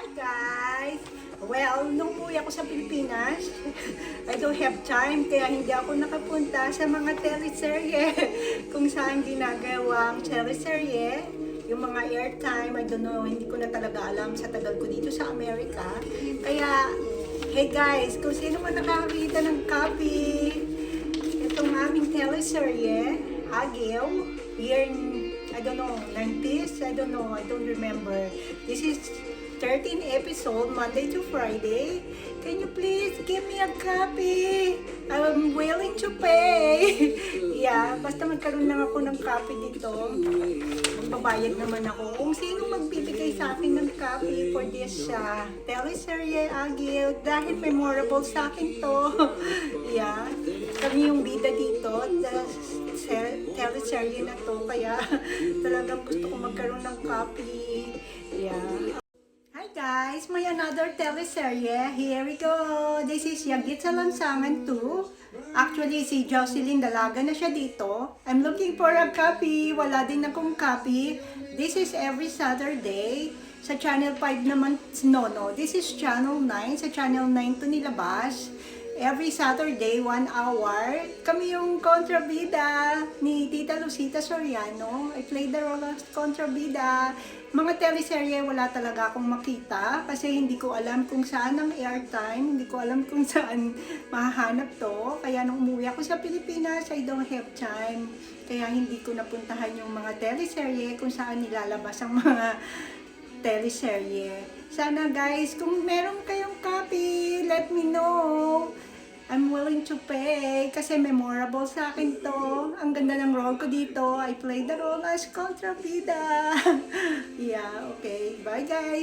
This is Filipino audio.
Hi guys! Well, nung umuwi ako sa Pilipinas, I don't have time kaya hindi ako nakapunta sa mga teleserye kung saan ginagawang teleserye, yung mga airtime, I don't know, hindi ko na talaga alam sa tagal ko dito sa Amerika. Kaya, hey guys, kung sino man nakakita ng copy, itong aming teleserye, Agyo, year, I don't know, 90s, I don't know, I don't remember. This is 13 episode, Monday to Friday. Can you please give me a copy? I'm willing to pay. Yeah, basta magkaroon lang ako ng copy dito. Magbabayad naman ako. Kung sino magbibigay sa akin ng copy for this teleserye, Agil, dahil memorable sa akin to. Yeah, kami yung bida dito, teleserye na to, kaya talagang gusto ko magkaroon ng copy. Yeah. Hi guys, may another teleserye. Here we go. This is Yagit sa Lansangan 2. Actually, si Jocelyn Dalaga na siya dito. I'm looking for a copy. Wala din akong copy. This is every Saturday. Sa Channel 5 naman, no. This is Channel 9. Sa Channel 9 to nilabas. Every Saturday, 1 hour. Kami yung kontrabida ni Tita Lucita Soriano. I played the role of kontrabida. Mga teleserye wala talaga akong makita kasi hindi ko alam kung saan ang airtime, hindi ko alam kung saan mahahanap to. Kaya nung umuwi ako sa Pilipinas, I don't have time. Kaya hindi ko napuntahan yung mga teleserye kung saan nilalabas ang mga teleserye. Sana guys, kung meron kayong copy, let me know. I'm willing to pay kasi memorable sa akin to. Ang ganda ng role ko dito. I played the role as kontrabida. Yeah, okay. Bye guys!